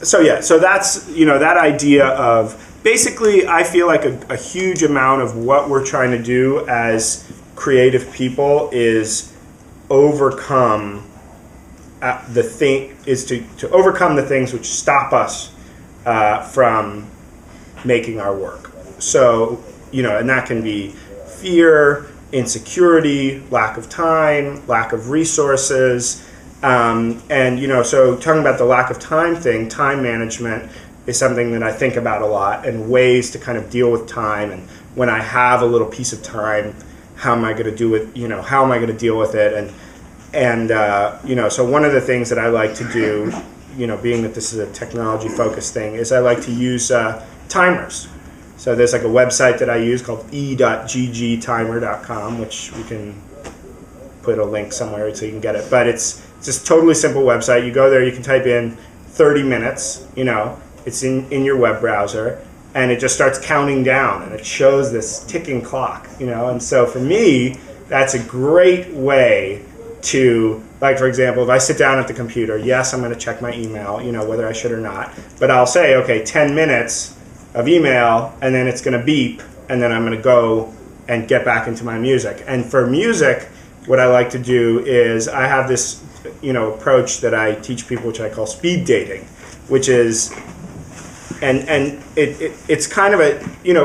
So yeah, so that's, that idea of, basically I feel like a huge amount of what we're trying to do as creative people is overcome to overcome the things which stop us from making our work. So, and that can be fear, insecurity, lack of time, lack of resources. So talking about the lack of time thing, time management is something that I think about a lot, and ways to kind of deal with time. And when I have a little piece of time, how am I going to do it? How am I going to deal with it? And so one of the things that I like to do, being that this is a technology focused thing, is I like to use timers. So there's like a website that I use called e.ggtimer.com, which we can put a link somewhere so you can get it. But it's just a totally simple website. You go there, you can type in 30 minutes, it's in your web browser, and it just starts counting down, and it shows this ticking clock, And so for me, that's a great way to, like, for example, if I sit down at the computer, yes, I'm going to check my email, whether I should or not, but I'll say, okay, 10 minutes of email, and then it's going to beep, and then I'm going to go and get back into my music. And for music, what I like to do is I have this, approach that I teach people, which I call speed dating, which is, it's kind of a,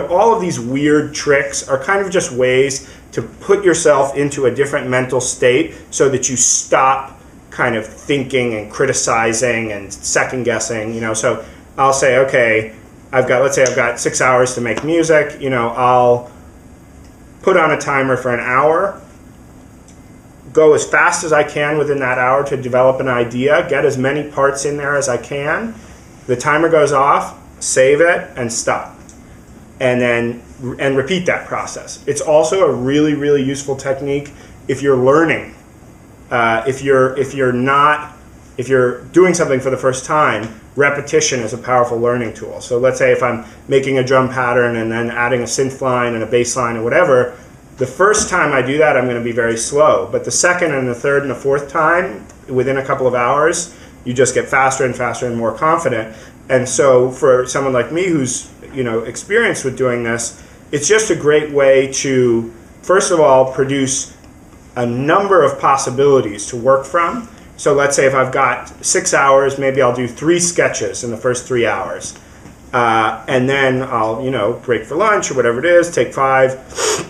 all of these weird tricks are kind of just ways to put yourself into a different mental state so that you stop kind of thinking and criticizing and second guessing, So I'll say, okay, let's say I've got 6 hours to make music, I'll put on a timer for an hour, go as fast as I can within that hour to develop an idea, get as many parts in there as I can. The timer goes off, save it, and stop. And repeat that process. It's also a really, really useful technique if you're learning. If you're doing something for the first time, repetition is a powerful learning tool. So let's say if I'm making a drum pattern and then adding a synth line and a bass line or whatever, the first time I do that, I'm going to be very slow. But the second and the third and the fourth time, within a couple of hours, you just get faster and faster and more confident. And so for someone like me who's experienced with doing this, it's just a great way to, first of all, produce a number of possibilities to work from. So let's say if I've got 6 hours, maybe I'll do 3 sketches in the first 3 hours. And then I'll, break for lunch or whatever it is, take 5,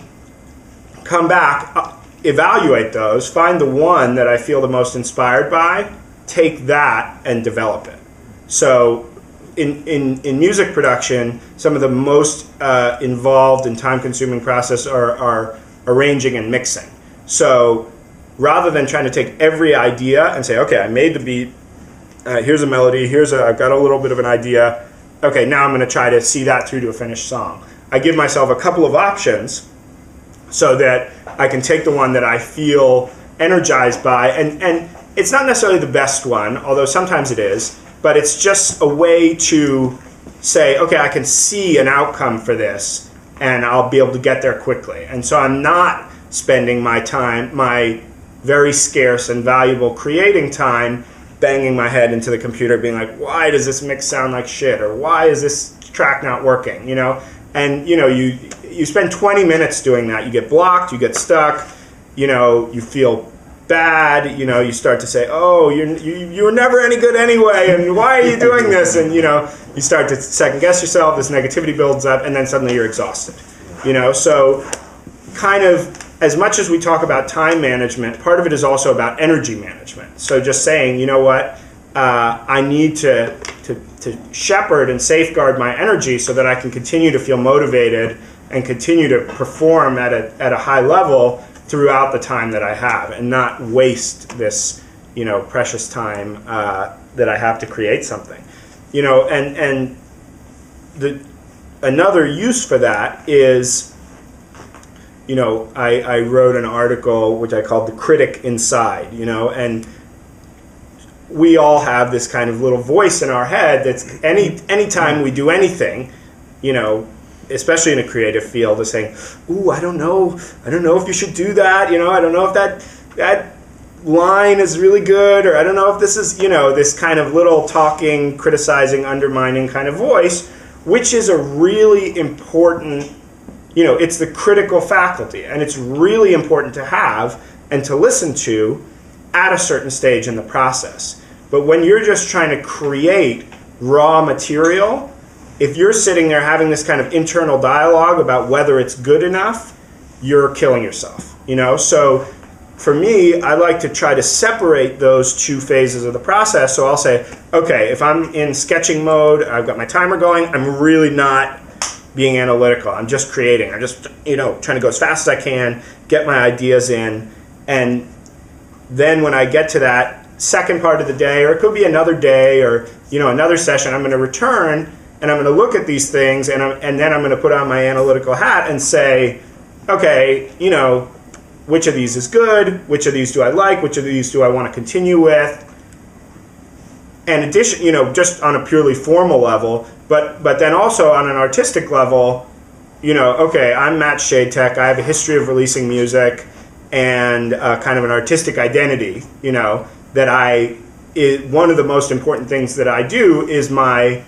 come back, evaluate those, find the one that I feel the most inspired by, take that and develop it. So in music production, some of the most involved and time-consuming process are arranging and mixing. So rather than trying to take every idea and say, okay, I made the beat, here's a melody, I've got a little bit of an idea, okay, now I'm going to try to see that through to a finished song. I give myself a couple of options so that I can take the one that I feel energized by, and it's not necessarily the best one, although sometimes it is, but it's just a way to say, okay, I can see an outcome for this, and I'll be able to get there quickly. And so I'm not spending my time, my very scarce and valuable creating time, banging my head into the computer being like, why does this mix sound like shit? Or why is this track not working? And you spend 20 minutes doing that. You get blocked, you get stuck, you feel bad, you start to say, oh, you were never any good anyway, and why are you doing this? And you start to second guess yourself, this negativity builds up, and then suddenly you're exhausted. So kind of, as much as we talk about time management, part of it is also about energy management. So just saying, I need to shepherd and safeguard my energy so that I can continue to feel motivated and continue to perform at a high level throughout the time that I have, and not waste this, precious time that I have to create something. And another use for that is, I wrote an article which I called "The Critic Inside," and we all have this kind of little voice in our head that's anytime we do anything, especially in a creative field, is saying, ooh, I don't know if you should do that, I don't know if that line is really good, or I don't know if this is, this kind of little talking, criticizing, undermining kind of voice, which is a really important, it's the critical faculty, and it's really important to have and to listen to at a certain stage in the process. But when you're just trying to create raw material, if you're sitting there having this kind of internal dialogue about whether it's good enough, you're killing yourself, So for me, I like to try to separate those two phases of the process. So I'll say, okay, if I'm in sketching mode, I've got my timer going, I'm really not being analytical. I'm just creating. I'm just, trying to go as fast as I can, get my ideas in. And then when I get to that second part of the day, or it could be another day, or, another session, I'm going to return and I'm going to look at these things, and then I'm going to put on my analytical hat and say, okay, which of these is good? Which of these do I like? Which of these do I want to continue with? And addition, just on a purely formal level, but then also on an artistic level, okay, I'm Matt Shadetek. I have a history of releasing music and kind of an artistic identity, that one of the most important things that I do is my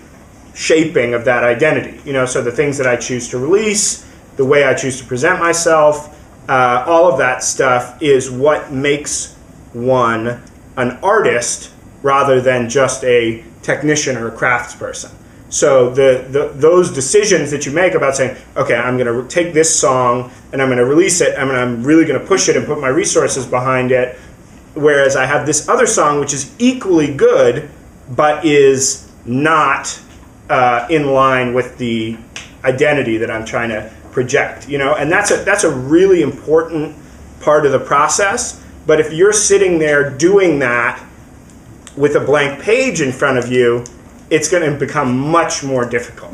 shaping of that identity. So the things that I choose to release, the way I choose to present myself, all of that stuff is what makes one an artist rather than just a technician or a craftsperson. So those decisions that you make about saying, okay, I'm going to take this song and I'm going to release it, and I'm really going to push it and put my resources behind it, whereas I have this other song which is equally good but is not in line with the identity that I'm trying to project, and that's a really important part of the process. But if you're sitting there doing that with a blank page in front of you, it's going to become much more difficult,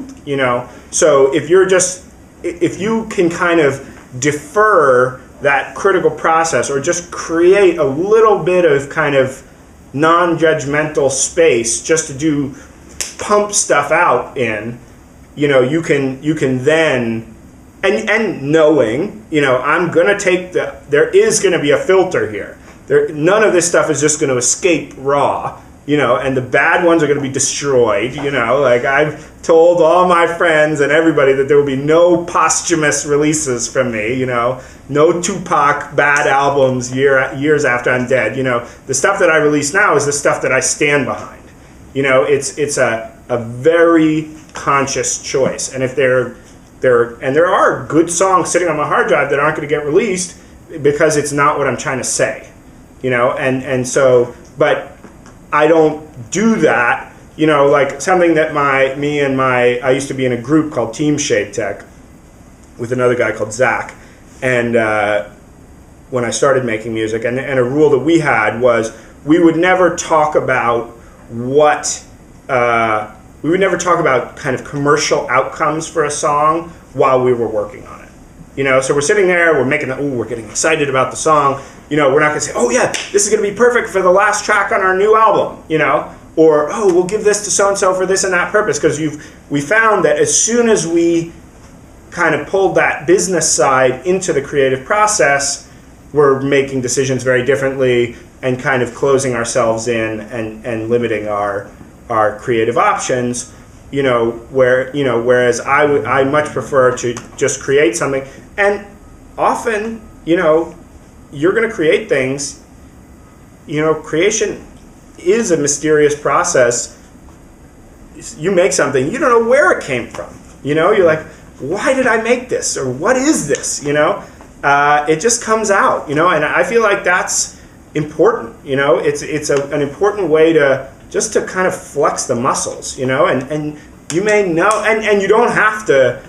So if you can kind of defer that critical process, or just create a little bit of kind of non-judgmental space just to pump stuff out in, you can then, and knowing, I'm going to take there is going to be a filter here. None of this stuff is just going to escape raw, and the bad ones are going to be destroyed, like I've told all my friends and everybody that there will be no posthumous releases from me, no Tupac bad albums years after I'm dead. The stuff that I release now is the stuff that I stand behind. It's a very conscious choice. And if there are good songs sitting on my hard drive that aren't going to get released because it's not what I'm trying to say, and so, but I don't do that, like something that I used to be in a group called Team Shadetek with another guy called Zach, and when I started making music, and a rule that we had was we would never talk about we would never talk about kind of commercial outcomes for a song while we were working on it. So we're sitting there, we're getting excited about the song. We're not going to say, oh yeah, this is going to be perfect for the last track on our new album, or oh, we'll give this to so-and-so for this and that purpose, because we found that as soon as we kind of pulled that business side into the creative process, we're making decisions very differently and kind of closing ourselves in and limiting our creative options, whereas I much prefer to just create something. And often, you're going to create things, creation is a mysterious process. You make something, you don't know where it came from, you're like, why did I make this? Or what is this? It just comes out, and I feel like that's important, it's an important way to kind of flex the muscles, and you may know, and you don't have to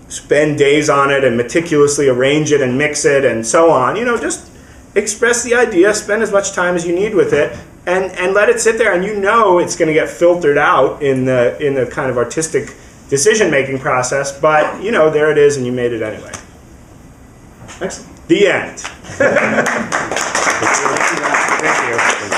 spend days on it and meticulously arrange it and mix it and so on, just express the idea, spend as much time as you need with it, and let it sit there, and it's going to get filtered out in the kind of artistic decision-making process, but there it is, and you made it anyway. Excellent. The end. Thank you.